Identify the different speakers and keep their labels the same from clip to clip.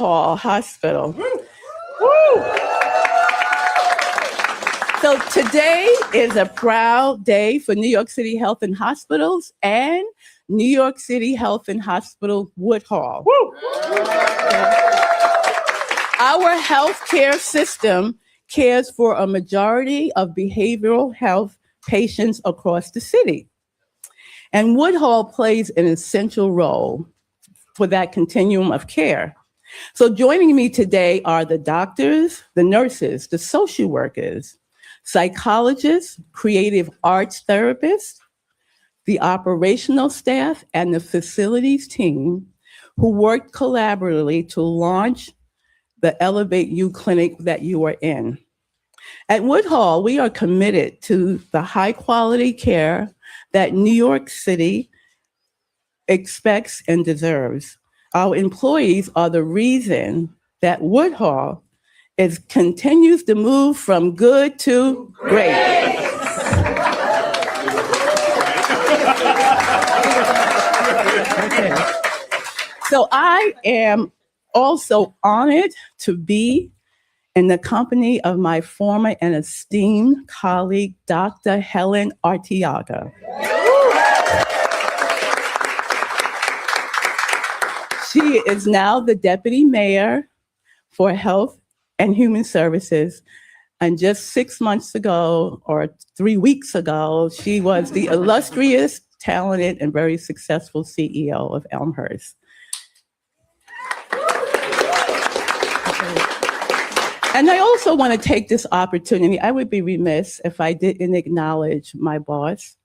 Speaker 1: Woodhall Hospital. Woo! So today is a proud day for New York City Health and Hospitals and New York City Health and Hospital Woodhall. Woo! Our healthcare system cares for a majority of behavioral health patients across the city. And Woodhall plays an essential role for that continuum of care. So joining me today are the doctors, the nurses, the social workers, psychologists, creative arts therapists, the operational staff, and the facilities team who worked collaboratively to launch the Elevate You clinic that you are in. At Woodhall, we are committed to the high quality care that New York City expects and deserves. Our employees are the reason that Woodhall continues to move from good to great. Okay. So I am also honored to be in the company of my former and esteemed colleague, Dr. Helen Arteaga. She is now the Deputy Mayor for Health and Human Services. And just 6 months ago, or 3 weeks ago, she was the illustrious, talented, and very successful CEO of Elmhurst. And I also want to take this opportunity. I would be remiss if I didn't acknowledge my boss.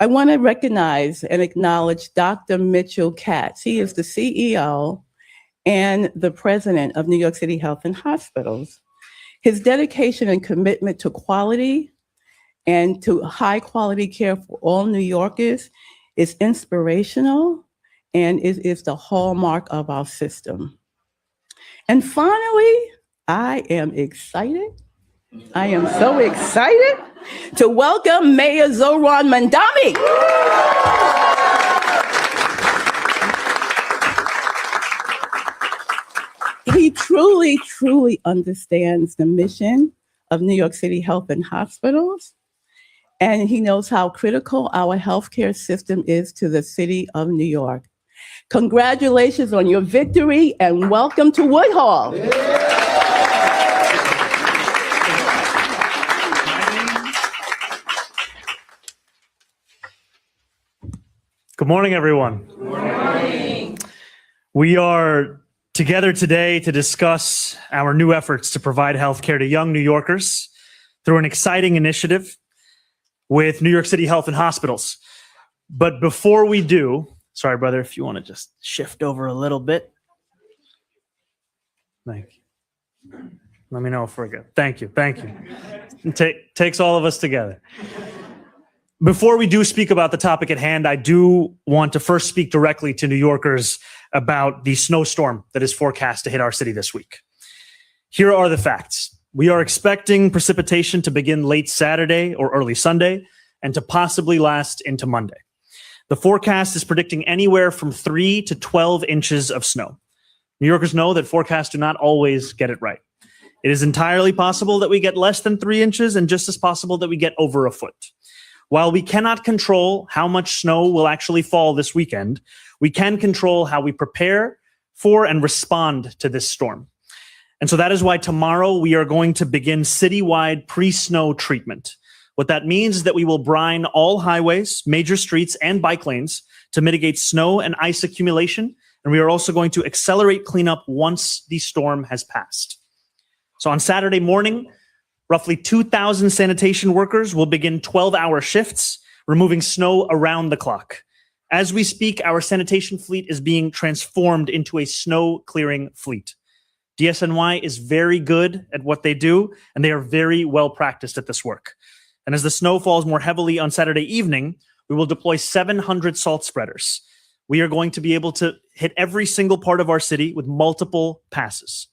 Speaker 1: I want to recognize and acknowledge Dr. Mitchell Katz. He is the CEO and the president of New York City Health and Hospitals. His dedication and commitment to quality and to high quality care for all New Yorkers is inspirational and is the hallmark of our system. And finally, I am excited. I am so excited to welcome Mayor Zohran Mamdani. He truly, truly understands the mission of New York City Health and Hospitals, and he knows how critical our healthcare system is to the city of New York. Congratulations on your victory and welcome to Woodhall.
Speaker 2: Good morning, everyone.
Speaker 3: Good morning.
Speaker 2: We are together today to discuss our new efforts to provide healthcare to young New Yorkers through an exciting initiative with New York City Health and Hospitals. But before we do, sorry, brother, if you want to just shift over a little bit. Thank you. Let me know if we're good. Thank you. Thank you. It takes all of us together. Before we do speak about the topic at hand, I do want to first speak directly to New Yorkers about the snowstorm that is forecast to hit our city this week. Here are the facts. We are expecting precipitation to begin late Saturday or early Sunday and to possibly last into Monday. The forecast is predicting anywhere from 3 to 12 inches of snow. New Yorkers know that forecasts do not always get it right. It is entirely possible that we get less than 3 inches and just as possible that we get over a foot. While we cannot control how much snow will actually fall this weekend, we can control how we prepare for and respond to this storm. And so that is why tomorrow we are going to begin citywide pre-snow treatment. What that means is that we will brine all highways, major streets, and bike lanes to mitigate snow and ice accumulation. And we are also going to accelerate cleanup once the storm has passed. So on Saturday morning, roughly 2,000 sanitation workers will begin 12-hour shifts, removing snow around the clock. As we speak, our sanitation fleet is being transformed into a snow clearing fleet. DSNY is very good at what they do, and they are very well practiced at this work. And as the snow falls more heavily on Saturday evening, we will deploy 700 salt spreaders. We are going to be able to hit every single part of our city with multiple passes.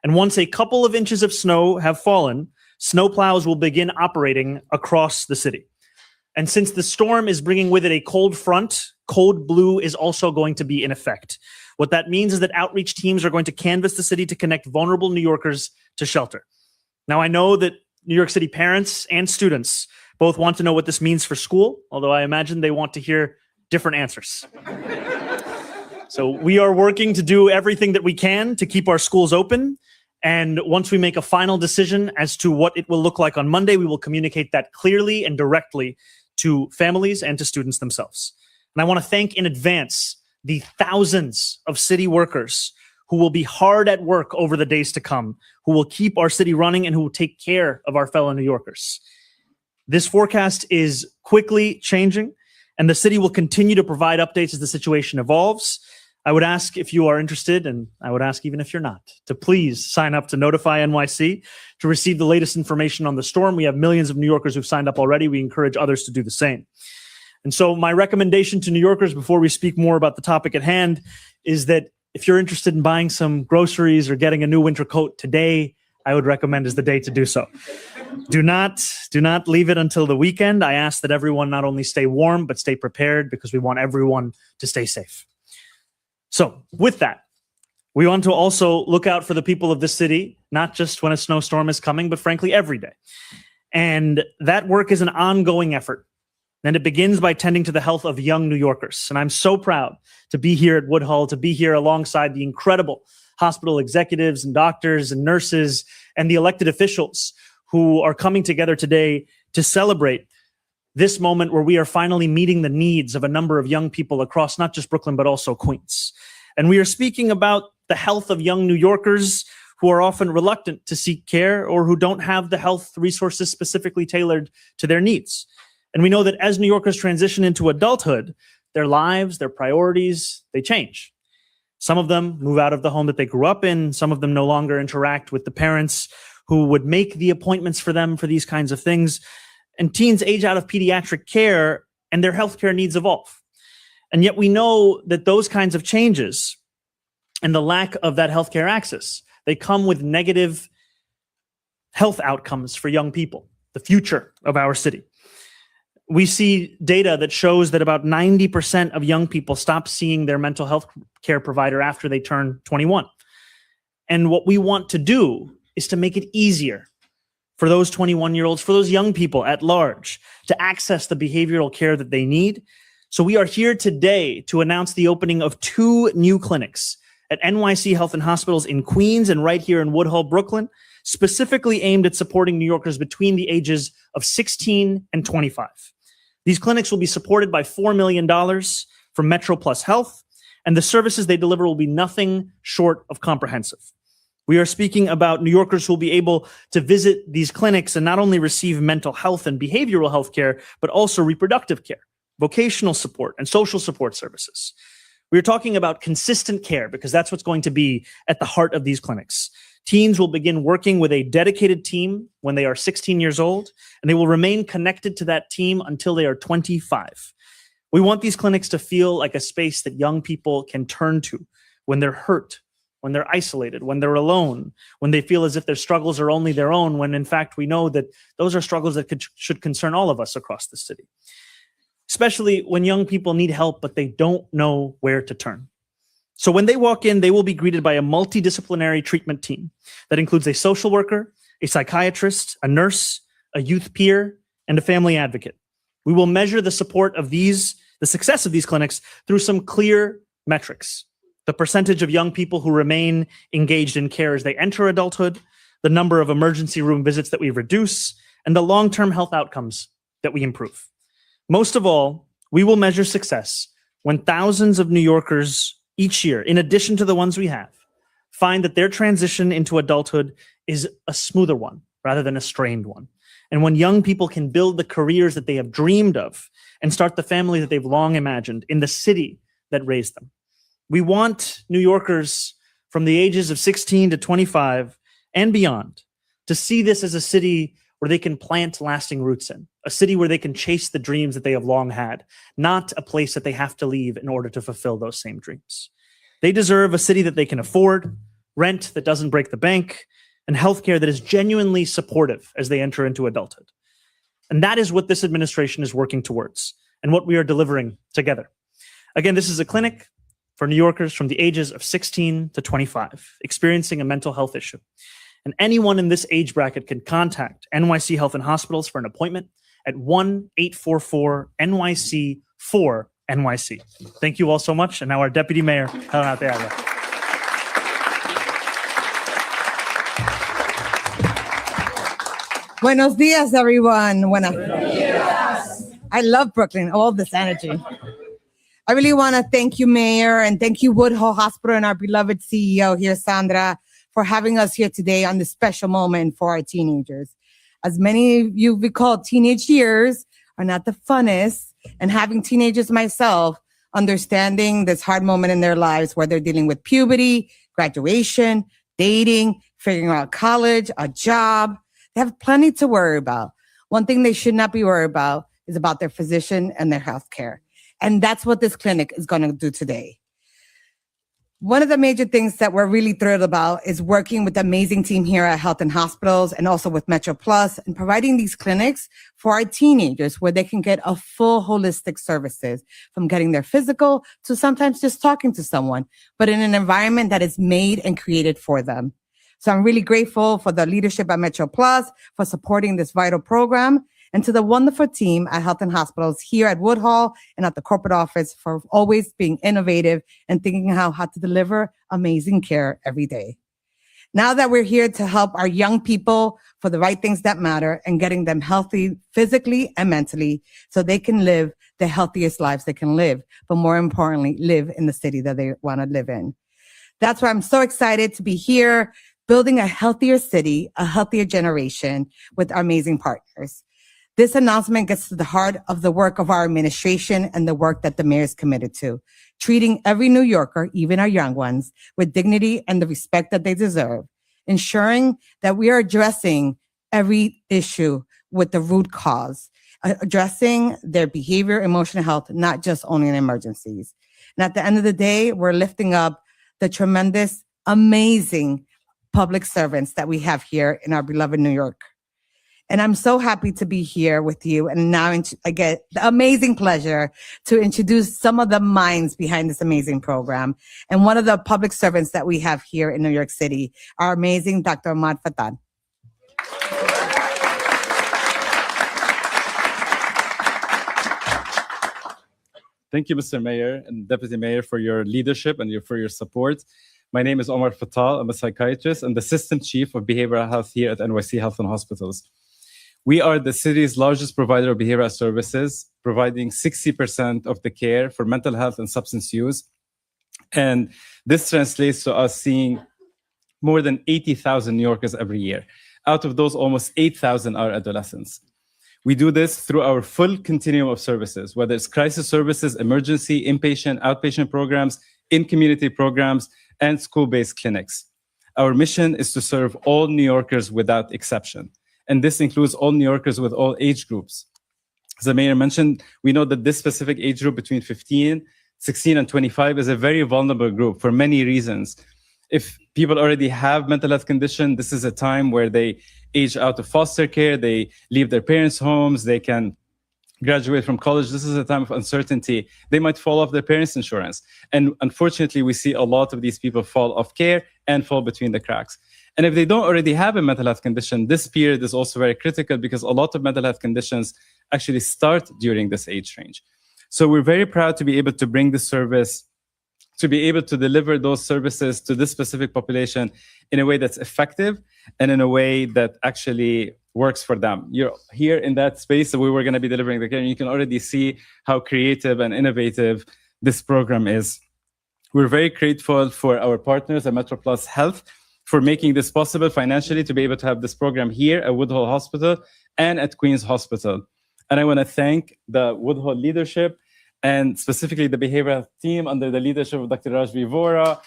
Speaker 2: And once a couple of inches of snow have fallen, snowplows will begin operating across the city. And since the storm is bringing with it a cold front, code blue is also going to be in effect, What that means is that outreach teams are going to canvass the city to connect vulnerable New Yorkers to shelter. Now, I know that New York City parents and students both want to know what this means for school, although I imagine they want to hear different answers. So we are working to do everything that we can to keep our schools open. And once we make a final decision as to what it will look like on Monday, we will communicate that clearly and directly to families and to students themselves. And I want to thank in advance the thousands of city workers who will be hard at work over the days to come, who will keep our city running and who will take care of our fellow New Yorkers. This forecast is quickly changing, and the city will continue to provide updates as the situation evolves. I would ask if you are interested, and I would ask even if you're not, to please sign up to Notify NYC to receive the latest information on the storm. We have millions of New Yorkers who've signed up already. We encourage others to do the same. And so my recommendation to New Yorkers before we speak more about the topic at hand is that if you're interested in buying some groceries or getting a new winter coat today, I would recommend is the day to do so. Do not leave it until the weekend. I ask that everyone not only stay warm, but stay prepared because we want everyone to stay safe. So with that, we want to also look out for the people of the city, not just when a snowstorm is coming, but frankly, every day. And that work is an ongoing effort. And it begins by tending to the health of young New Yorkers. And I'm so proud to be here at Woodhull, to be here alongside the incredible hospital executives and doctors and nurses and the elected officials who are coming together today to celebrate this moment where we are finally meeting the needs of a number of young people across not just Brooklyn, but also Queens. And we are speaking about the health of young New Yorkers who are often reluctant to seek care or who don't have the health resources specifically tailored to their needs. And we know that as New Yorkers transition into adulthood, their lives, their priorities, they change. Some of them move out of the home that they grew up in. Some of them no longer interact with the parents who would make the appointments for them for these kinds of things. And teens age out of pediatric care and their healthcare needs evolve. And yet we know that those kinds of changes and the lack of that healthcare access, they come with negative health outcomes for young people, the future of our city. We see data that shows that about 90% of young people stop seeing their mental health care provider after they turn 21. And what we want to do is to make it easier for those 21-year-olds, for those young people at large, to access the behavioral care that they need. So we are here today to announce the opening of 2 new clinics at NYC Health and Hospitals in Queens and right here in Woodhull, Brooklyn, specifically aimed at supporting New Yorkers between the ages of 16 and 25. These clinics will be supported by $4 million from Metro Plus Health, and the services they deliver will be nothing short of comprehensive. We are speaking about New Yorkers who will be able to visit these clinics and not only receive mental health and behavioral health care, but also reproductive care, vocational support, and social support services. We are talking about consistent care because that's what's going to be at the heart of these clinics. Teens will begin working with a dedicated team when they are 16 years old, and they will remain connected to that team until they are 25. We want these clinics to feel like a space that young people can turn to when they're hurt, when they're isolated, when they're alone, when they feel as if their struggles are only their own, when in fact we know that those are struggles that should concern all of us across the city. Especially when young people need help, but they don't know where to turn. So when they walk in, they will be greeted by a multidisciplinary treatment team that includes a social worker, a psychiatrist, a nurse, a youth peer, and a family advocate. We will measure the success of these clinics through some clear metrics. The percentage of young people who remain engaged in care as they enter adulthood, the number of emergency room visits that we reduce, and the long-term health outcomes that we improve. Most of all, we will measure success when thousands of New Yorkers each year, in addition to the ones we have, find that their transition into adulthood is a smoother one rather than a strained one. And when young people can build the careers that they have dreamed of and start the family that they've long imagined in the city that raised them. We want New Yorkers from the ages of 16 to 25 and beyond to see this as a city where they can plant lasting roots in, a city where they can chase the dreams that they have long had, not a place that they have to leave in order to fulfill those same dreams. They deserve a city that they can afford, rent that doesn't break the bank, and healthcare that is genuinely supportive as they enter into adulthood. And that is what this administration is working towards and what we are delivering together. Again, this is a clinic for New Yorkers from the ages of 16 to 25 experiencing a mental health issue. And anyone in this age bracket can contact NYC Health and Hospitals for an appointment at 1-844-NYC-4-NYC. Thank you all so much. And now our Deputy Mayor, Helena Teaga.
Speaker 3: Buenos dias, everyone. I love Brooklyn, all this energy. I really want to thank you, Mayor, and thank you, Woodhull Hospital, and our beloved CEO here, Sandra, for having us here today on this special moment for our teenagers. As many of you recall, teenage years are not the funnest, and having teenagers myself, understanding this hard moment in their lives where they're dealing with puberty, graduation, dating, figuring out college, a job. They have plenty to worry about. One thing they should not be worried about is about their physician and their health care. And that's what this clinic is going to do today. One of the major things that we're really thrilled about is working with the amazing team here at Health and Hospitals and also with Metro Plus and providing these clinics for our teenagers where they can get a full holistic services from getting their physical to sometimes just talking to someone, but in an environment that is made and created for them. So I'm really grateful for the leadership at Metro Plus for supporting this vital program, and to the wonderful team at Health and Hospitals here at Woodhull and at the corporate office for always being innovative and thinking how to deliver amazing care every day. Now that we're here to help our young people for the right things that matter and getting them healthy physically and mentally so they can live the healthiest lives they can live, but more importantly, live in the city that they want to live in. That's why I'm so excited to be here, building a healthier city, a healthier generation with our amazing partners. This announcement gets to the heart of the work of our administration and the work that the mayor is committed to, treating every New Yorker, even our young ones, with dignity and the respect that they deserve, ensuring that we are addressing every issue with the root cause, addressing their behavior, emotional health, not just only in emergencies. And at the end of the day, we're lifting up the tremendous, amazing public servants that we have here in our beloved New York. And I'm so happy to be here with you. And now I get the amazing pleasure to introduce some of the minds behind this amazing program. And one of the public servants that we have here in New York City, our amazing Dr. Omar Fatan.
Speaker 4: Thank you, Mr. Mayor and Deputy Mayor, for your leadership and for your support. My name is Omar Fatal. I'm a psychiatrist and the Assistant Chief of Behavioral Health here at NYC Health and Hospitals. We are the city's largest provider of behavioral services, providing 60% of the care for mental health and substance use. And this translates to us seeing more than 80,000 New Yorkers every year. Out of those, almost 8,000 are adolescents. We do this through our full continuum of services, whether it's crisis services, emergency, inpatient, outpatient programs, in-community programs, and school-based clinics. Our mission is to serve all New Yorkers without exception. And this includes all New Yorkers with all age groups. As the mayor mentioned, we know that this specific age group between 16 and 25 is a very vulnerable group for many reasons. If people already have mental health condition, this is a time where they age out of foster care, they leave their parents' homes, they can graduate from college. This is a time of uncertainty. They might fall off their parents' insurance. And unfortunately, we see a lot of these people fall off care and fall between the cracks. And if they don't already have a mental health condition, this period is also very critical because a lot of mental health conditions actually start during this age range. So we're very proud to be able to bring this service, to be able to deliver those services to this specific population in a way that's effective and in a way that actually works for them. You're here in that space that we were going to be delivering the care, and you can already see how creative and innovative this program is. We're very grateful for our partners at Metro Plus Health for making this possible financially to be able to have this program here at Woodhull Hospital and at Queens Hospital. And I want to thank the Woodhull leadership and specifically the behavioral team under the leadership of Dr. Rajvi Vora.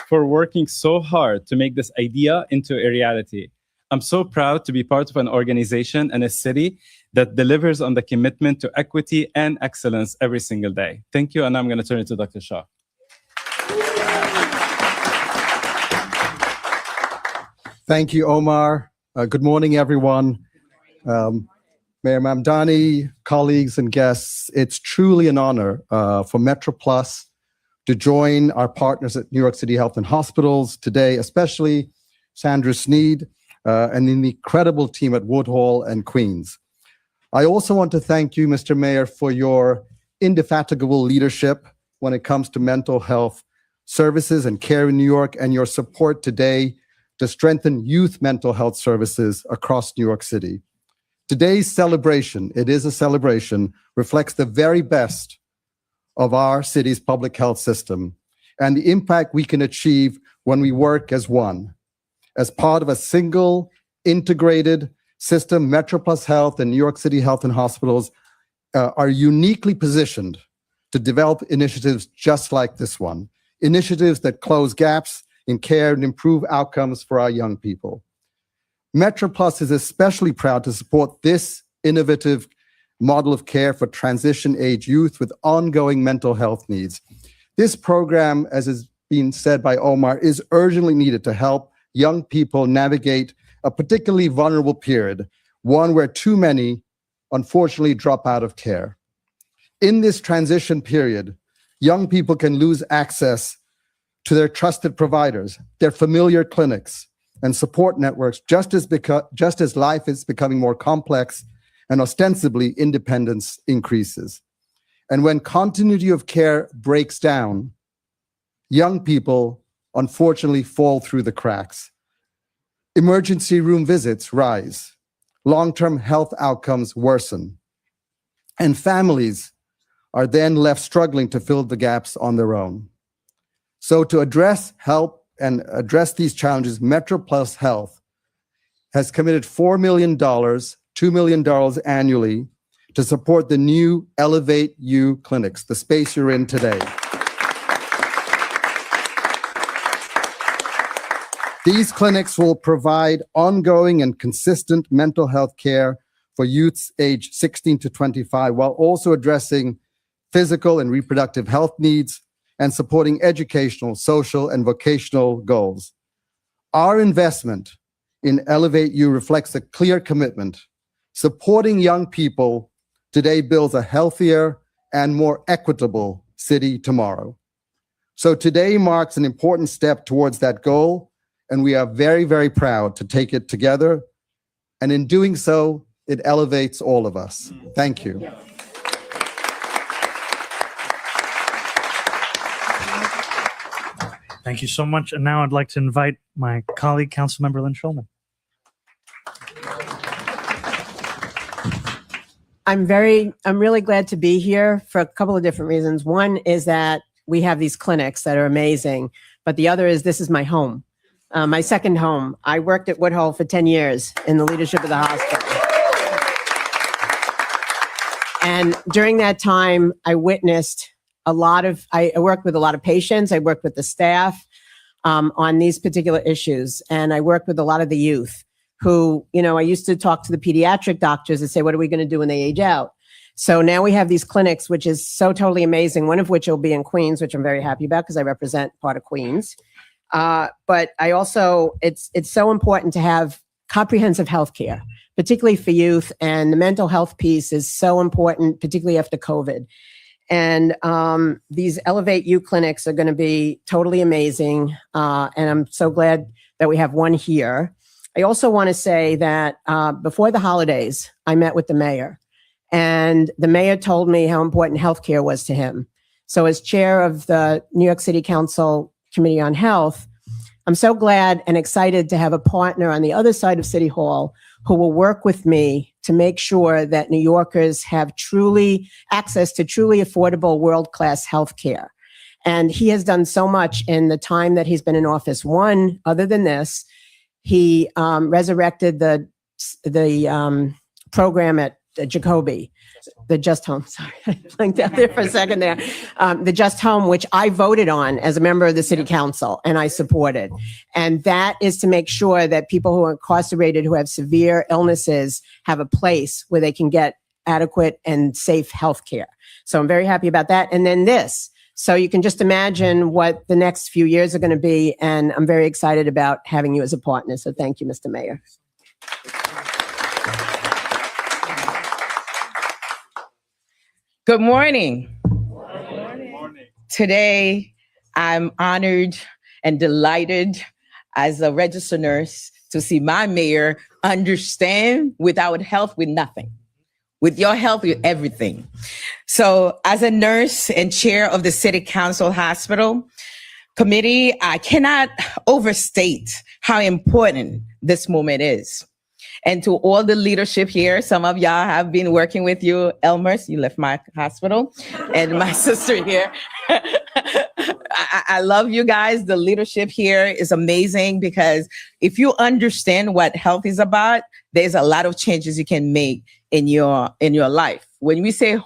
Speaker 4: For working so hard to make this idea into a reality. I'm so proud to be part of an organization and a city that delivers on the commitment to equity and excellence every single day. Thank you, and I'm going to turn it to Dr. Shah.
Speaker 5: Thank you, Omar. Good morning, everyone. Mayor Mamdani, colleagues and guests, it's truly an honor for Metro Plus to join our partners at New York City Health and Hospitals today, especially Sandra Sneed and the incredible team at Woodhall and Queens. I also want to thank you, Mr. Mayor, for your indefatigable leadership when it comes to mental health services and care in New York, and your support today to strengthen youth mental health services across New York City. Today's celebration, it is a celebration, reflects the very best of our city's public health system and the impact we can achieve when we work as one. As part of a single, integrated system, Metro Plus Health and New York City Health and Hospitals are uniquely positioned to develop initiatives just like this one, initiatives that close gaps in care and improve outcomes for our young people. Metro Plus is especially proud to support this innovative model of care for transition-age youth with ongoing mental health needs. This program, as has been said by Omar, is urgently needed to help young people navigate a particularly vulnerable period, one where too many, unfortunately, drop out of care. In this transition period, young people can lose access to their trusted providers, their familiar clinics, and support networks, just as life is becoming more complex and ostensibly independence increases. And when continuity of care breaks down, young people unfortunately fall through the cracks. Emergency room visits rise, long-term health outcomes worsen, and families are then left struggling to fill the gaps on their own. So to address these challenges, Metro Plus Health has committed $4 million, $2 million annually to support the new Elevate You clinics, the space you're in today. These clinics will provide ongoing and consistent mental health care for youths aged 16 to 25, while also addressing physical and reproductive health needs and supporting educational, social, and vocational goals. Our investment in Elevate You reflects a clear commitment. Supporting young people today builds a healthier and more equitable city tomorrow. So today marks an important step towards that goal, and we are very, very proud to take it together. And in doing so, it elevates all of us. Thank you.
Speaker 2: Thank you so much. And now I'd like to invite my colleague, Councilmember Lynn Schulman.
Speaker 6: I'm really glad to be here for a couple of different reasons. One is that we have these clinics that are amazing, but the other is this is my home, my second home. I worked at Woodhull for 10 years in the leadership of the hospital. And during that time, I witnessed I worked with a lot of patients. I worked with the staff on these particular issues. And I worked with a lot of the youth who, I used to talk to the pediatric doctors and say, what are we going to do when they age out? So now we have these clinics, which is so totally amazing. One of which will be in Queens, which I'm very happy about because I represent part of Queens. But I also, it's so important to have comprehensive health care, particularly for youth. And the mental health piece is so important, particularly after COVID. And these Elevate You clinics are going to be totally amazing. And I'm so glad that we have one here. I also want to say that before the holidays, I met with the mayor. And the mayor told me how important healthcare was to him. So as chair of the New York City Council Committee on Health, I'm so glad and excited to have a partner on the other side of City Hall who will work with me to make sure that New Yorkers have access to truly affordable world-class health care. And he has done so much in the time that he's been in office. One, other than this, he resurrected the program at Jacoby, the Just Home. Sorry, I blanked out there for a second there. The Just Home, which I voted on as a member of the city council and I supported. And that is to make sure that people who are incarcerated, who have severe illnesses, have a place where they can get adequate and safe health care. So I'm very happy about that. And then this. So you can just imagine what the next few years are going to be. And I'm very excited about having you as a partner. So thank you, Mr. Mayor.
Speaker 7: Good morning. Today, I'm honored and delighted as a registered nurse to see my mayor understand without health, with nothing. With your health, with everything. So as a nurse and chair of the City Council Hospital Committee, I cannot overstate how important this moment is. And to all the leadership here, some of y'all have been working with you. Elmers, you left my hospital, and my sister here. I love you guys. The leadership here is amazing because if you understand what health is about, there's a lot of changes you can make in your life. When we say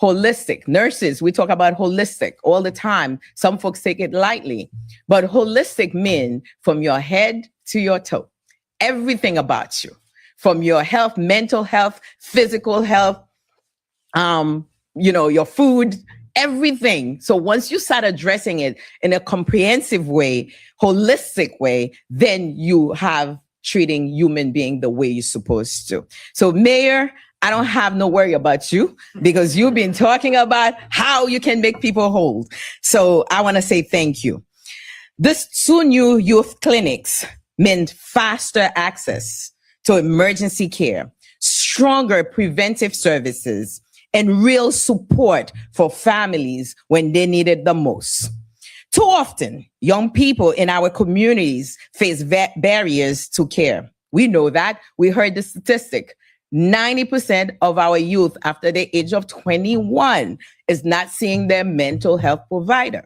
Speaker 7: holistic, nurses, we talk about holistic all the time. Some folks take it lightly, but holistic means from your head to your toe. Everything about you, from your health, mental health, physical health, your food, everything. So once you start addressing it in a comprehensive way, holistic way, then you have treating human being the way you're supposed to. So Mayor, I don't have no worry about you because you've been talking about how you can make people whole. So I want to say thank you. This 2 new youth clinics meant faster access to emergency care, stronger preventive services, and real support for families when they need it the most. Too often, young people in our communities face barriers to care. We know that. We heard the statistic. 90% of our youth after the age of 21 is not seeing their mental health provider.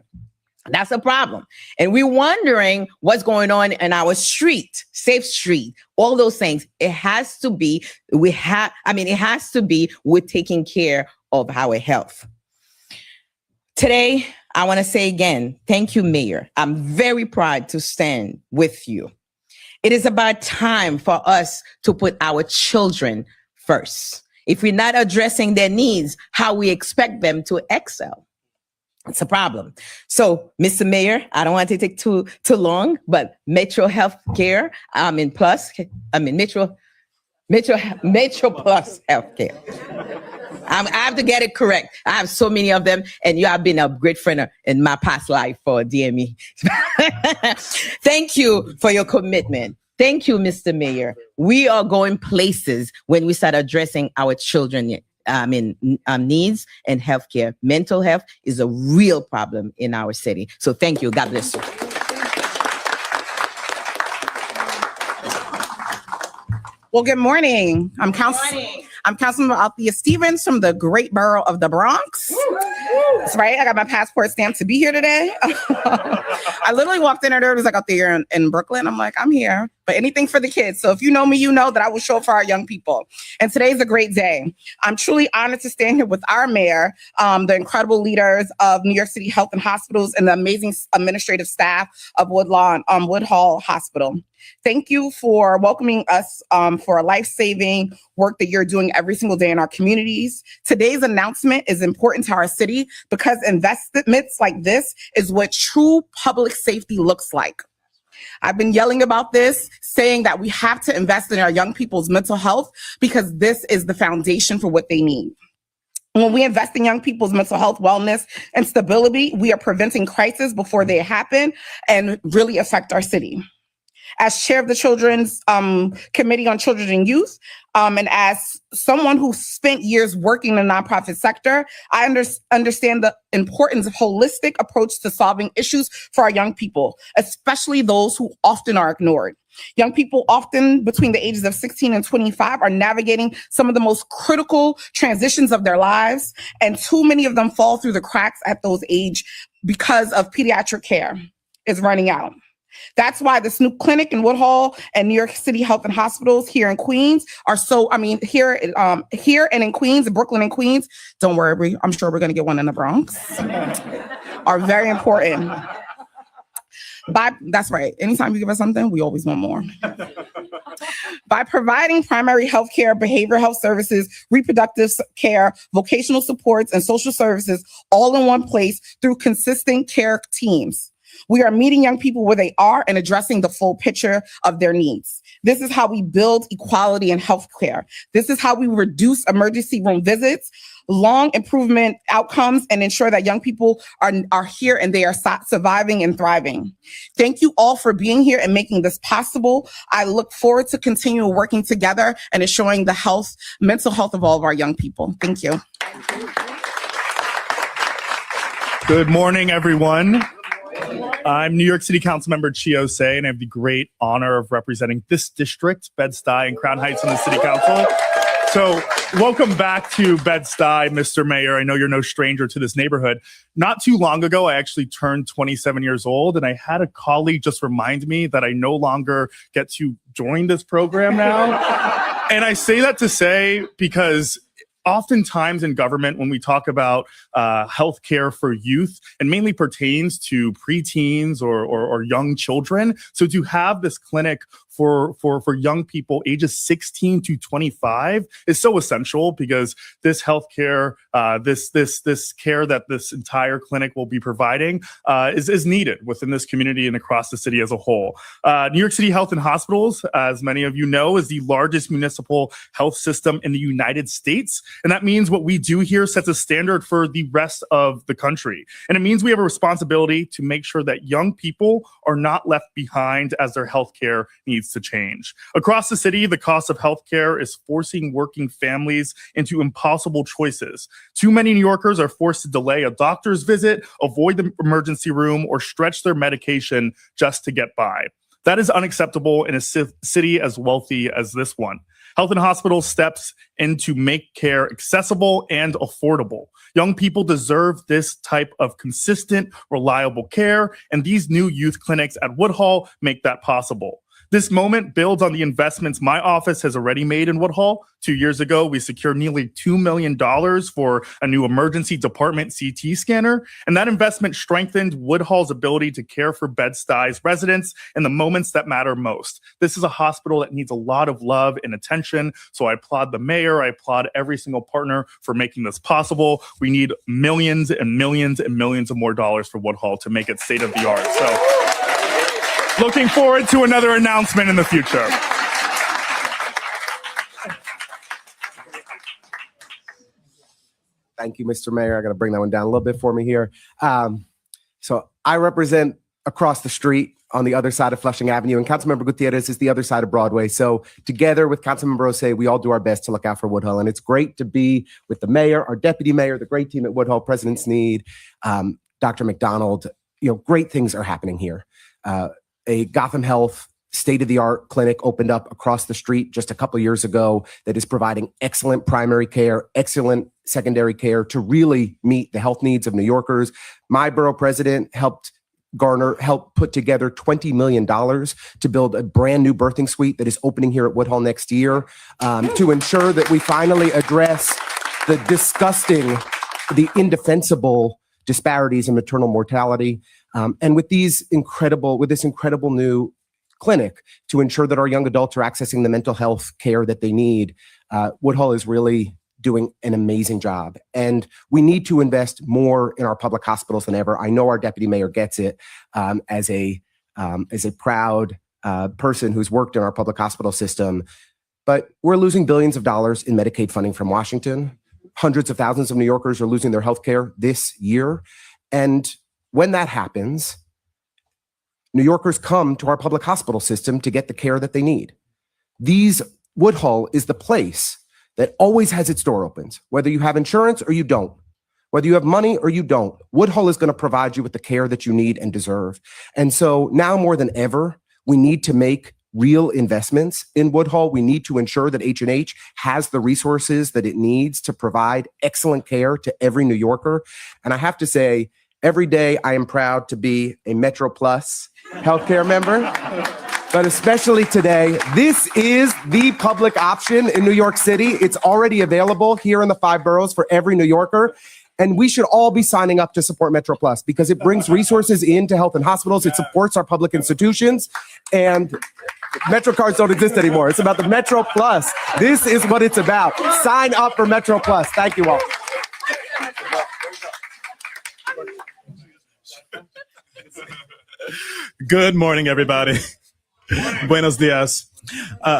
Speaker 7: That's a problem. And we're wondering what's going on in our street, safe street, all those things. It has to be, it has to be with taking care of our health. Today, I want to say again, thank you, Mayor. I'm very proud to stand with you. It is about time for us to put our children first. If we're not addressing their needs, how we expect them to excel? It's a problem. So, Mr. Mayor, I don't want to take too long, but Metro Health Care, Metro Plus Healthcare. I have to get it correct. I have so many of them, and you have been a great friend in my past life for DME. Thank you for your commitment. Thank you, Mr. Mayor. We are going places when we start addressing our children needs and healthcare. Mental health is a real problem in our city. So thank you. God bless you.
Speaker 8: Well, good morning. I'm Councilman Althea Stevens from the great borough of the Bronx. That's right. I got my passport stamped to be here today. I literally walked in there. It was like out there in Brooklyn. I'm like, I'm here, but anything for the kids. So if you know me, you know that I will show up for our young people. And today's a great day. I'm truly honored to stand here with our mayor, the incredible leaders of New York City Health and Hospitals, and the amazing administrative staff of Woodhall Hospital. Thank you for welcoming us for a life-saving work that you're doing every single day in our communities. Today's announcement is important to our city because investments like this is what true public safety looks like. I've been yelling about this, saying that we have to invest in our young people's mental health because this is the foundation for what they need. When we invest in young people's mental health, wellness, and stability, we are preventing crises before they happen and really affect our city. As chair of the Children's Committee on Children and Youth, and as someone who spent years working in the nonprofit sector, I understand the importance of holistic approach to solving issues for our young people, especially those who often are ignored. Young people often between the ages of 16 and 25 are navigating some of the most critical transitions of their lives, and too many of them fall through the cracks at those age because of pediatric care is running out. That's why this new clinic in Woodhall and New York City Health and Hospitals here in Queens are here and in Queens, Brooklyn and Queens, don't worry, I'm sure we're going to get one in the Bronx, are very important. That's right. Anytime you give us something, we always want more. By providing primary health care, behavioral health services, reproductive care, vocational supports, and social services all in one place through consistent care teams. We are meeting young people where they are and addressing the full picture of their needs. This is how we build equality in healthcare. This is how we reduce emergency room visits long improvement outcomes and ensure that young people are here and they are surviving and thriving. Thank you all for being here and making this possible. I look forward to continue working together and ensuring the mental health of all of our young people. Thank you.
Speaker 9: Good morning, everyone. I'm New York City Councilmember Chiose, and I have the great honor of representing this district, Bed-Stuy and Crown Heights in the City Council. So welcome back to Bed-Stuy, Mr. Mayor. I know you're no stranger to this neighborhood. Not too long ago, I actually turned 27 years old, and I had a colleague just remind me that I no longer get to join this program now. And I say that to say because oftentimes in government, when we talk about healthcare for youth, it mainly pertains to preteens or young children. So to have this clinic for young people ages 16 to 25 is so essential, because this healthcare, this care that this entire clinic will be providing is needed within this community and across the city as a whole. New York City Health and Hospitals, as many of you know, is the largest municipal health system in the United States. And that means what we do here sets a standard for the rest of the country. And it means we have a responsibility to make sure that young people are not left behind as their healthcare needs to change. Across the city, the cost of healthcare is forcing working families into impossible choices. Too many New Yorkers are forced to delay a doctor's visit, avoid the emergency room, or stretch their medication just to get by. That is unacceptable in a city as wealthy as this one. Health and Hospitals steps in to make care accessible and affordable. Young people deserve this type of consistent, reliable care, and these new youth clinics at Woodhull make that possible. This moment builds on the investments my office has already made in Woodhull. 2 years ago, we secured nearly $2 million for a new emergency department CT scanner, and that investment strengthened Woodhull's ability to care for Bed-Stuy's residents in the moments that matter most. This is a hospital that needs a lot of love and attention, so I applaud the mayor, I applaud every single partner for making this possible. We need millions and millions and millions of more dollars for Woodhull to make it state-of-the-art. So, looking forward to another announcement in the future.
Speaker 10: Thank you, Mr. Mayor. I got to bring that one down a little bit for me here. So I represent across the street on the other side of Flushing Avenue, and Councilmember Gutierrez is the other side of Broadway. So together with Councilmember Rose, we all do our best to look out for Woodhull. And it's great to be with the mayor, our deputy mayor, the great team at Woodhull, President Sneed, Dr. McDonald. Great things are happening here. A Gotham Health state-of-the-art clinic opened up across the street just a couple years ago that is providing excellent primary care, excellent secondary care to really meet the health needs of New Yorkers. My borough president helped put together $20 million to build a brand new birthing suite that is opening here at Woodhull next year to ensure that we finally address the indefensible disparities in maternal mortality. And with this incredible new clinic to ensure that our young adults are accessing the mental health care that they need, Woodhull is really doing an amazing job. And we need to invest more in our public hospitals than ever. I know our deputy mayor gets it as a proud person who's worked in our public hospital system, but we're losing billions of dollars in Medicaid funding from Washington. Hundreds of thousands of New Yorkers are losing their health care this year. And when that happens, New Yorkers come to our public hospital system to get the care that they need. Woodhull is the place that always has its door open, whether you have insurance or you don't, whether you have money or you don't. Woodhull is going to provide you with the care that you need and deserve. And so now more than ever, we need to make real investments in Woodhull. We need to ensure that H&H has the resources that it needs to provide excellent care to every New Yorker. And I have to say, every day I am proud to be a Metro Plus healthcare member, but especially today, this is the public option in New York City. It's already available here in the 5 boroughs for every New Yorker. And we should all be signing up to support Metro Plus because it brings resources into health and hospitals. It supports our public institutions, and Metro cards don't exist anymore. It's about the Metro Plus. This is what it's about. Sign up for Metro Plus. Thank you all.
Speaker 9: Good morning, everybody. Buenos dias.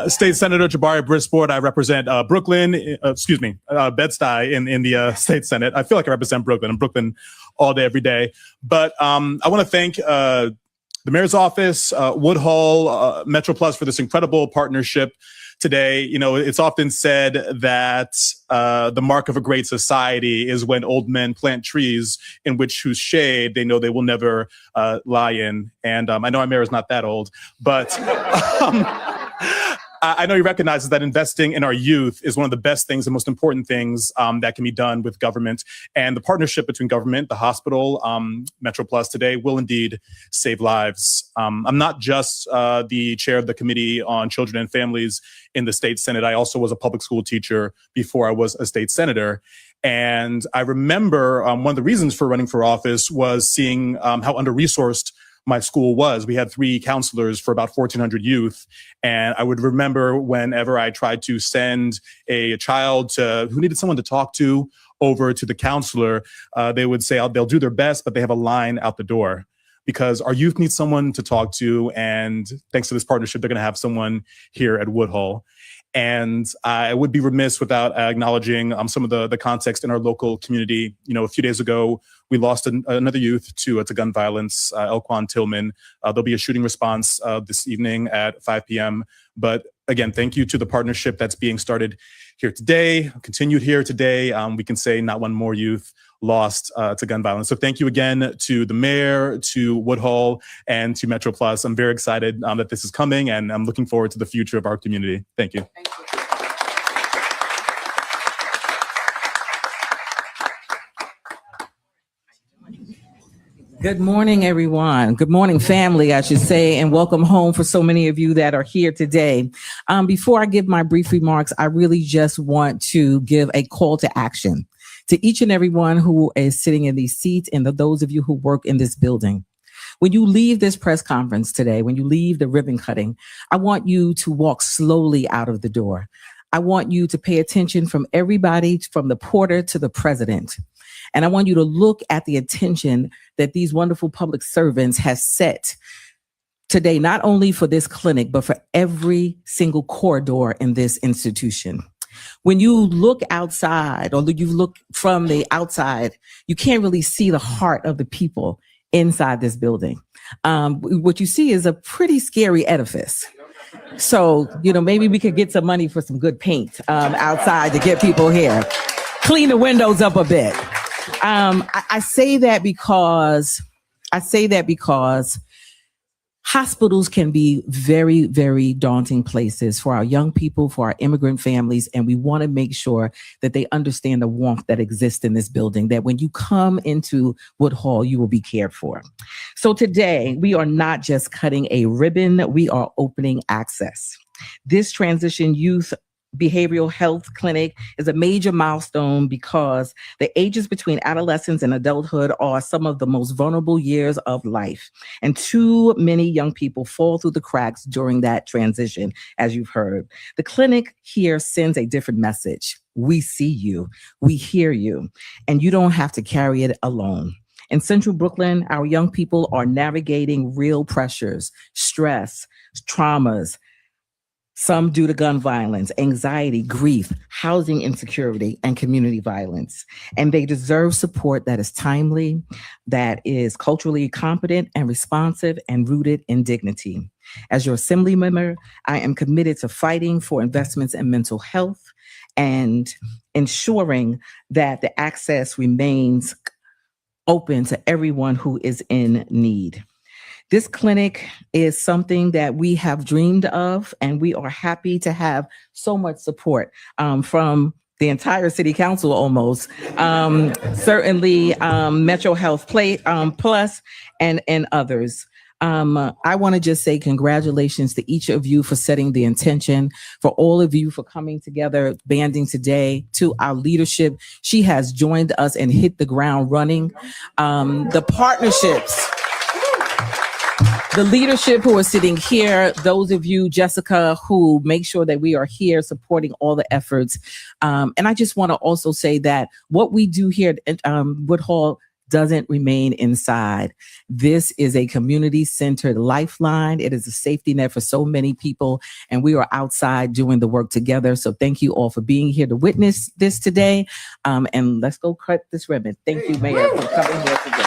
Speaker 9: State Senator Jabari Brisport. I represent Bed-Stuy in the State Senate. I feel like I represent Brooklyn. I'm Brooklyn all day, every day. But I want to thank the Mayor's Office, Woodhull, Metro Plus for this incredible partnership today. You know, it's often said that the mark of a great society is when old men plant trees in whose shade they know they will never lie in. And I know our mayor is not that old, but I know he recognizes that investing in our youth is one of the best things, the most important things that can be done with government. And the partnership between government, the hospital, Metro Plus today will indeed save lives. I'm not just the chair of the Committee on Children and Families in the State Senate. I also was a public school teacher before I was a state senator. And I remember one of the reasons for running for office was seeing how under-resourced my school was. We had 3 counselors for about 1,400 youth. And I would remember whenever I tried to send a child who needed someone to talk to over to the counselor, they would say they'll do their best, but they have a line out the door. Because our youth need someone to talk to. And thanks to this partnership, they're going to have someone here at Woodhull. And I would be remiss without acknowledging some of the context in our local community. You know, a few days ago, we lost another youth to gun violence, Elquan Tillman. There'll be a shooting response this evening at 5 p.m. But again, thank you to the partnership that's being started here today, continued here today. We can say not one more youth lost to gun violence. So thank you again to the mayor, to Woodhull, and to Metro Plus. I'm very excited that this is coming, and I'm looking forward to the future of our community. Thank you.
Speaker 6: Thank you.
Speaker 11: Good morning, everyone. Good morning, family, I should say, and welcome home for so many of you that are here today. Before I give my brief remarks, I really just want to give a call to action to each and everyone who is sitting in these seats and those of you who work in this building. When you leave this press conference today, when you leave the ribbon cutting, I want you to walk slowly out of the door. I want you to pay attention from everybody, from the porter to the president. And I want you to look at the attention that these wonderful public servants have set today, not only for this clinic, but for every single corridor in this institution. When you look outside, or you look from the outside, you can't really see the heart of the people inside this building. What you see is a pretty scary edifice. So, maybe we could get some money for some good paint outside to get people here. Clean the windows up a bit. I say that because hospitals can be very, very daunting places for our young people, for our immigrant families, and we want to make sure that they understand the warmth that exists in this building, that when you come into Woodhull, you will be cared for. So today, we are not just cutting a ribbon, we are opening access. This Transition Youth Behavioral Health Clinic is a major milestone because the ages between adolescence and adulthood are some of the most vulnerable years of life. And too many young people fall through the cracks during that transition, as you've heard. The clinic here sends a different message. We see you, we hear you, and you don't have to carry it alone. In Central Brooklyn, our young people are navigating real pressures, stress, traumas, some due to gun violence, anxiety, grief, housing insecurity, and community violence. And they deserve support that is timely, that is culturally competent and responsive and rooted in dignity. As your assembly member, I am committed to fighting for investments in mental health and ensuring that the access remains open to everyone who is in need. This clinic is something that we have dreamed of, and we are happy to have so much support from the entire city council almost, certainly Metro Health Plus and others. I want to just say congratulations to each of you for setting the intention, for all of you for coming together, banding today, to our leadership. She has joined us and hit the ground running. The partnerships, the leadership who are sitting here, those of you, Jessica, who make sure that we are here supporting all the efforts. And I just want to also say that what we do here at Woodhull doesn't remain inside. This is a community-centered lifeline. It is a safety net for so many people, and we are outside doing the work together. So thank you all for being here to witness this today. And let's go cut this ribbon. Thank you, Mayor, for coming here today.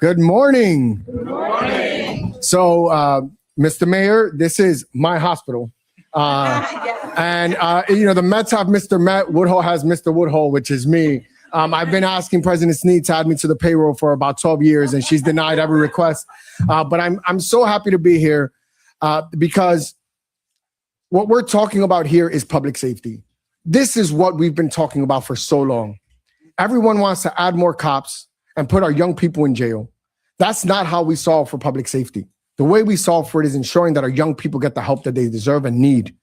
Speaker 12: Good morning. Good morning. So, Mr. Mayor, this is my hospital. And the Mets have Mr. Met, Woodhull has Mr. Woodhull, which is me. I've been asking President Snead to add me to the payroll for about 12 years, and she's denied every request. But I'm so happy to be here because what we're talking about here is public safety. This is what we've been talking about for so long. Everyone wants to add more cops and put our young people in jail. That's not how we solve for public safety. The way we solve for it is ensuring that our young people get the help that they deserve and need.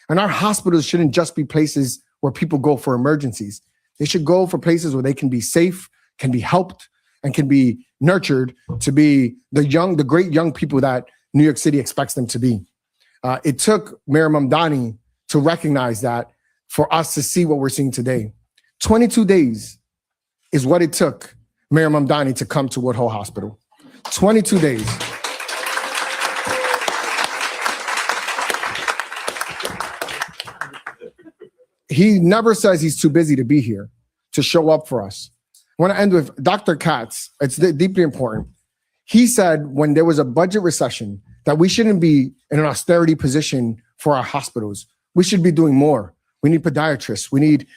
Speaker 12: And our hospitals shouldn't just be places where people go for emergencies. They should go for places where they can be safe, can be helped, and can be nurtured to be the great young people that New York City expects them to be. It took Mayor Mamdani to recognize that for us to see what we're seeing today. 22 days is what it took Mayor Mamdani to come to Woodhull Hospital. 22 days. He never says he's too busy to be here, to show up for us. I want to end with Dr. Katz. It's deeply important. He said when there was a budget recession that we shouldn't be in an austerity position for our hospitals. We should be doing more. We need podiatrists. We need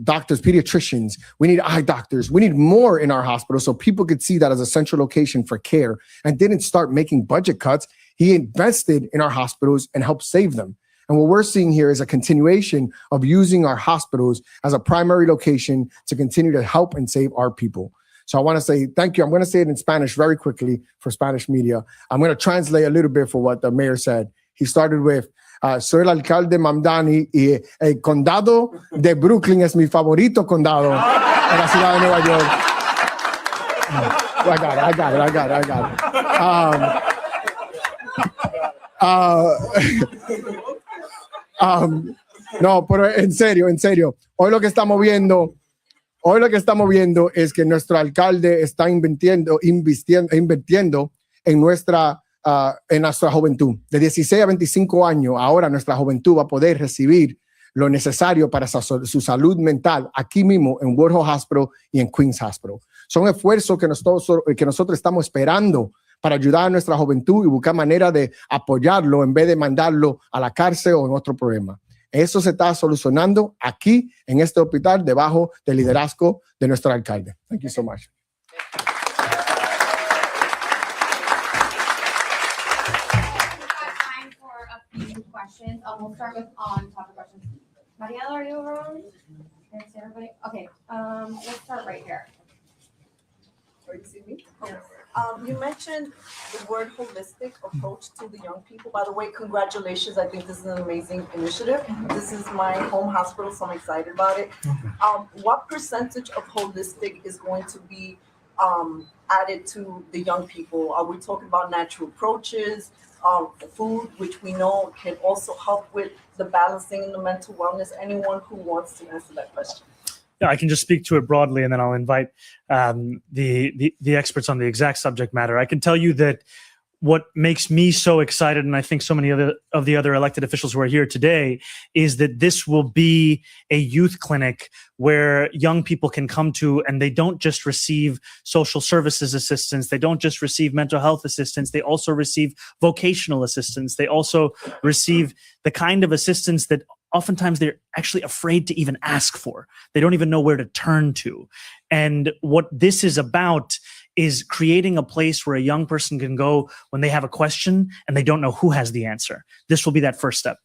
Speaker 12: doctors, pediatricians. We need eye doctors. We need more in our hospitals so people could see that as a central location for care and didn't start making budget cuts. He invested in our hospitals and helped save them. And what we're seeing here is a continuation of using our hospitals as a primary location to continue to help and save our people. So I want to say thank you. I'm going to say it in Spanish very quickly for Spanish media. I'm going to translate a little bit for what the mayor said. He started with, soy el alcalde Mamdani y el condado de Brooklyn es mi favorito condado en la ciudad de Nueva York. I got it. No, pero en serio. Hoy lo que estamos viendo es que nuestro alcalde está invirtiendo en nuestra juventud. De 16 a 25 años, ahora nuestra juventud va a poder recibir lo necesario para su salud mental aquí mismo en Woodhull Hospital y en Queens Hospital. Son esfuerzos que nosotros estamos esperando para ayudar a nuestra juventud y buscar manera de apoyarlo en vez de mandarlo a la cárcel o en otro problema. Eso se está solucionando aquí en este hospital debajo del liderazgo de nuestro alcalde. Thank you so much.
Speaker 13: Questions. We'll start with on-topic questions. Mariela, are you around? Can I see everybody? Okay. Let's start right here.
Speaker 14: Or you see me? Yes. You mentioned the word holistic approach to the young people. By the way, congratulations. I think this is an amazing initiative. This is my home hospital, so I'm excited about it. What percentage of holistic is going to be added to the young people? Are we talking about natural approaches, food, which we know can also help with the balancing and the mental wellness? Anyone who wants to answer that question?
Speaker 2: Yeah, I can just speak to it broadly, and then I'll invite the experts on the exact subject matter. I can tell you that what makes me so excited, and I think so many of the other elected officials who are here today, is that this will be a youth clinic where young people can come to, and they don't just receive social services assistance, they don't just receive mental health assistance, they also receive vocational assistance, they also receive the kind of assistance that oftentimes they're actually afraid to even ask for. They don't even know where to turn to. And what this is about is creating a place where a young person can go when they have a question and they don't know who has the answer. This will be that first step.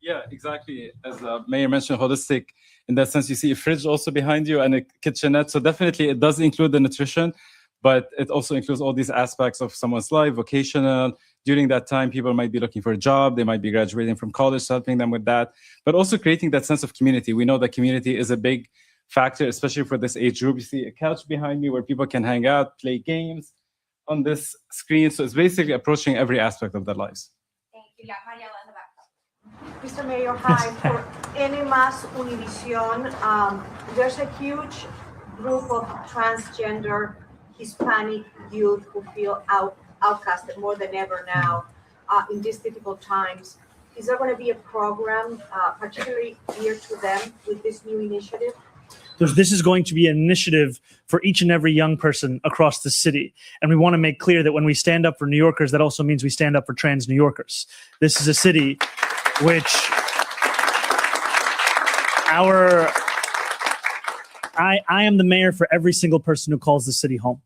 Speaker 4: Yeah, exactly. As the mayor mentioned, holistic, in that sense, you see a fridge also behind you and a kitchenette. So definitely it does include the nutrition, but it also includes all these aspects of someone's life, vocational. During that time, people might be looking for a job. They might be graduating from college, so helping them with that, but also creating that sense of community. We know that community is a big factor, especially for this age group. You see a couch behind me where people can hang out, play games on this screen. So it's basically approaching every aspect of their lives.
Speaker 13: Thank you. Yeah, Mariela in the back.
Speaker 14: Mr. Mayor, hi.
Speaker 15: tiene más Univision. There's a huge group of transgender Hispanic youth who feel outcasted more than ever now in these difficult times. Is there going to be a program particularly geared to them with this new initiative?
Speaker 2: This is going to be an initiative for each and every young person across the city. And we want to make clear that when we stand up for New Yorkers, that also means we stand up for trans New Yorkers. This is a city which I am the mayor for every single person who calls the city home.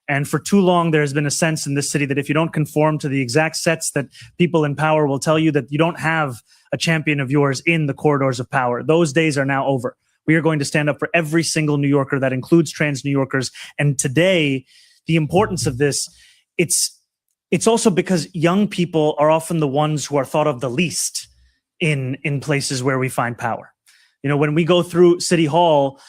Speaker 2: And for too long, there has been a sense in this city that if you don't conform to the exact sets that people in power will tell you, that you don't have a champion of yours in the corridors of power. Those days are now over. We are going to stand up for every single New Yorker. That includes trans New Yorkers. And today, the importance of this, it's also because young people are often the ones who are thought of the least in places where we find power. You know, when we go through City Hall,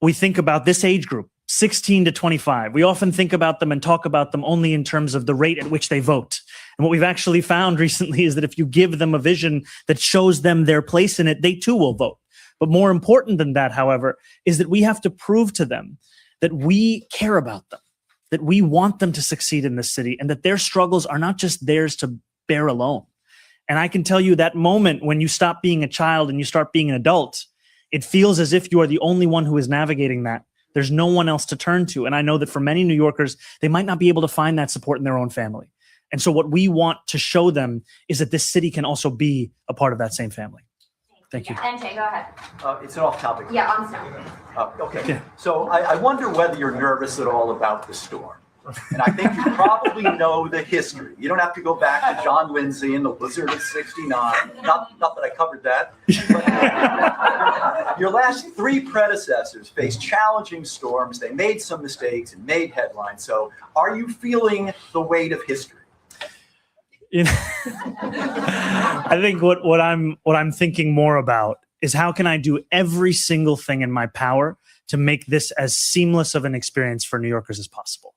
Speaker 2: we think about this age group, 16 to 25. We often think about them and talk about them only in terms of the rate at which they vote. And what we've actually found recently is that if you give them a vision that shows them their place in it, they too will vote. But more important than that, however, is that we have to prove to them that we care about them, that we want them to succeed in this city, and that their struggles are not just theirs to bear alone. And I can tell you that moment when you stop being a child and you start being an adult, it feels as if you are the only one who is navigating that. There's no one else to turn to. And I know that for many New Yorkers, they might not be able to find that support in their own family. And so what we want to show them is that this city can also be a part of that same family. Thank you.
Speaker 13: NJ, go ahead.
Speaker 16: It's an off-topic.
Speaker 13: Yeah, on Snow.
Speaker 16: Okay.
Speaker 2: Yeah.
Speaker 16: So I wonder whether you're nervous at all about the storm. And I think you probably know the history. You don't have to go back to John Lindsay and the Blizzard of '69. Not that I covered that. But your last three predecessors faced challenging storms. They made some mistakes and made headlines. So are you feeling the weight of history?
Speaker 2: You know, I think what I'm thinking more about is how can I do every single thing in my power to make this as seamless of an experience for New Yorkers as possible.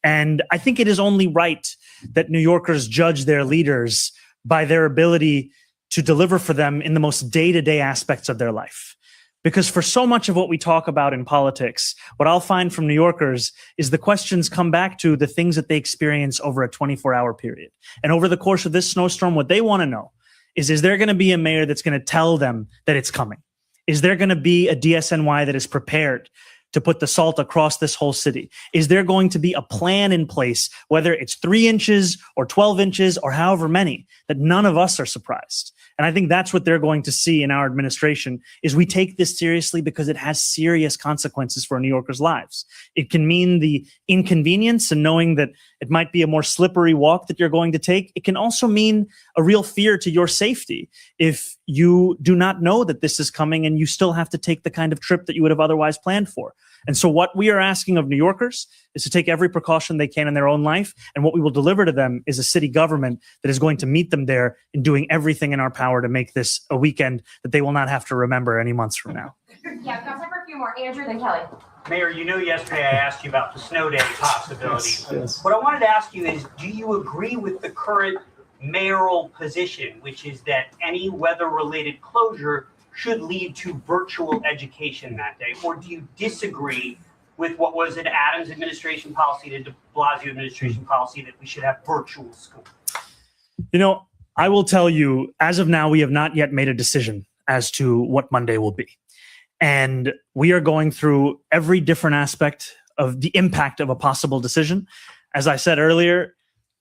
Speaker 2: And I think it is only right that New Yorkers judge their leaders by their ability to deliver for them in the most day-to-day aspects of their life. Because for so much of what we talk about in politics, what I'll find from New Yorkers is the questions come back to the things that they experience over a 24-hour period. And over the course of this snowstorm, what they want to know is there going to be a mayor that's going to tell them that it's coming? Is there going to be a DSNY that is prepared to put the salt across this whole city? Is there going to be a plan in place, whether it's 3 inches or 12 inches or however many, that none of us are surprised? And I think that's what they're going to see in our administration is we take this seriously because it has serious consequences for New Yorkers' lives. It can mean the inconvenience and knowing that it might be a more slippery walk that you're going to take. It can also mean a real fear to your safety if you do not know that this is coming and you still have to take the kind of trip that you would have otherwise planned for. And so what we are asking of New Yorkers is to take every precaution they can in their own life. And what we will deliver to them is a city government that is going to meet them there in doing everything in our power to make this a weekend that they will not have to remember any months from now.
Speaker 13: Yeah, got time for a few more. Andrew, then Kelly.
Speaker 17: Mayor, you know yesterday I asked you about the snow day possibility.
Speaker 2: Yes.
Speaker 17: What I wanted to ask you is, do you agree with the current mayoral position, which is that any weather-related closure should lead to virtual education that day? Or do you disagree with what was an Adams administration policy, the de Blasio administration policy, that we should have virtual school?
Speaker 2: You know, I will tell you, as of now, we have not yet made a decision as to what Monday will be. And we are going through every different aspect of the impact of a possible decision. As I said earlier,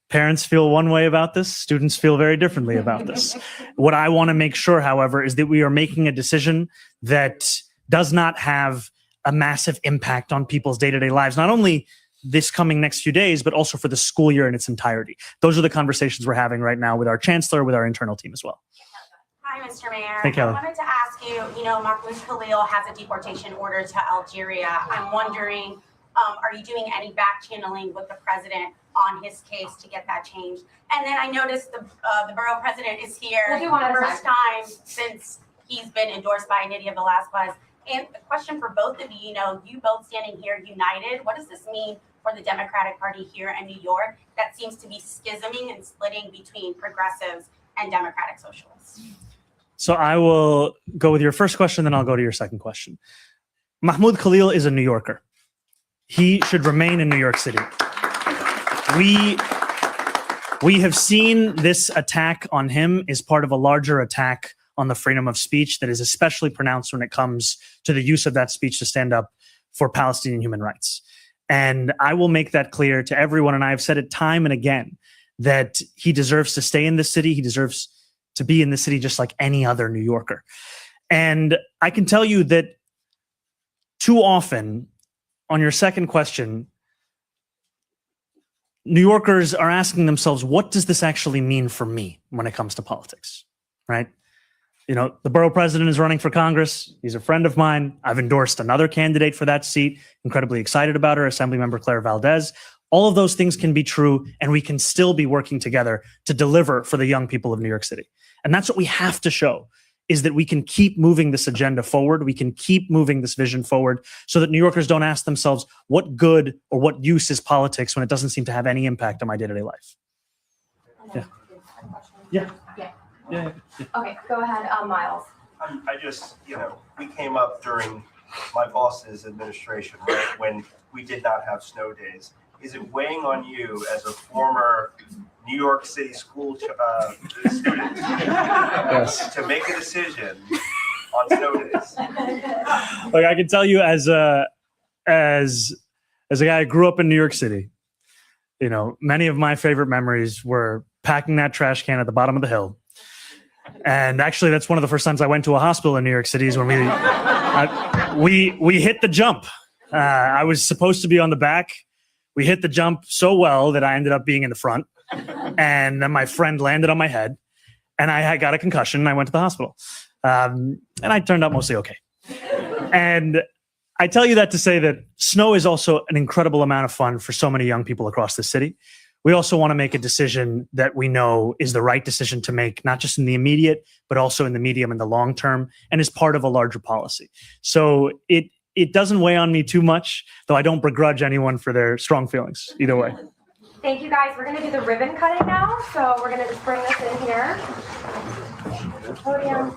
Speaker 2: parents feel one way about this. Students feel very differently about this. What I want to make sure, however, is that we are making a decision that does not have a massive impact on people's day-to-day lives, not only this coming next few days, but also for the school year in its entirety. Those are the conversations we're having right now with our chancellor, with our internal team as well.
Speaker 13: Hi, Mr. Mayor.
Speaker 2: Hey, Kelly.
Speaker 13: I wanted to ask you, Mahmoud Khalil has a deportation order to Algeria. I'm wondering, are you doing any back channeling with the president on his case to get that changed? And then I noticed the borough president is here
Speaker 15: We'll do
Speaker 13: for
Speaker 15: one
Speaker 13: the
Speaker 15: at a
Speaker 13: first time since he's been endorsed by Nydia Velázquez. And the question for both of you, you both standing here united, what does this mean for the Democratic Party here in New York that seems to be schisming and splitting between progressives and Democratic socialists?
Speaker 2: So I will go with your first question, then I'll go to your second question. Mahmoud Khalil is a New Yorker. He should remain in New York City. We have seen this attack on him as part of a larger attack on the freedom of speech that is especially pronounced when it comes to the use of that speech to stand up for Palestinian human rights. And I will make that clear to everyone, and I have said it time and again, that he deserves to stay in the city. He deserves to be in the city just like any other New Yorker. And I can tell you that too often, on your second question, New Yorkers are asking themselves, what does this actually mean for me when it comes to politics, right? You know, the borough president is running for Congress. He's a friend of mine. I've endorsed another candidate for that seat. Incredibly excited about her, Assemblymember Claire Valdez. All of those things can be true, and we can still be working together to deliver for the young people of New York City. And that's what we have to show, is that we can keep moving this agenda forward. We can keep moving this vision forward so that New Yorkers don't ask themselves, what good or what use is politics when it doesn't seem to have any impact on my day-to-day life? Yeah.
Speaker 18: Okay, go ahead, Miles.
Speaker 19: I just, we came up during my boss's administration, right, when we did not have snow days. Is it weighing on you as a former New York City school student to make a decision on snow days?
Speaker 2: Like, I can tell you as a guy who grew up in New York City, many of my favorite memories were packing that trash can at the bottom of the hill. And actually, that's one of the first times I went to a hospital in New York City is when we hit the jump. I was supposed to be on the back. We hit the jump so well that I ended up being in the front. And then my friend landed on my head and I had got a concussion and I went to the hospital. And I turned out mostly okay. And I tell you that to say that snow is also an incredible amount of fun for so many young people across the city. We also want to make a decision that we know is the right decision to make, not just in the immediate, but also in the medium and the long term, and is part of a larger policy. So it doesn't weigh on me too much, though I don't begrudge anyone for their strong feelings either way.
Speaker 18: Thank you, guys. We're going to do the ribbon cutting now. So we're going to just bring this in here. Podium.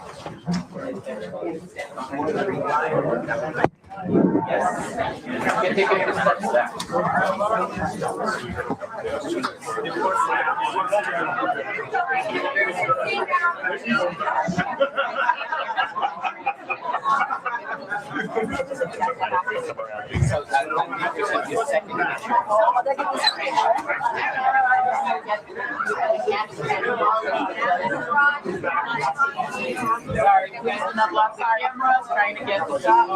Speaker 7: Trying to get the shot.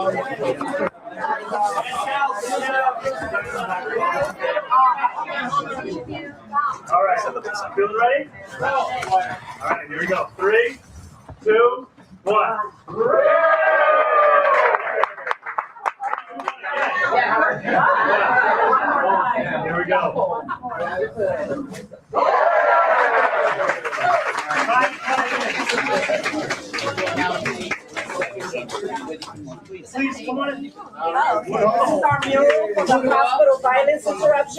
Speaker 2: All right, feeling ready? All right, here we go. 3, 2, 1. Here we go. Please come on in.
Speaker 14: This is our mural for the hospital violence interruption.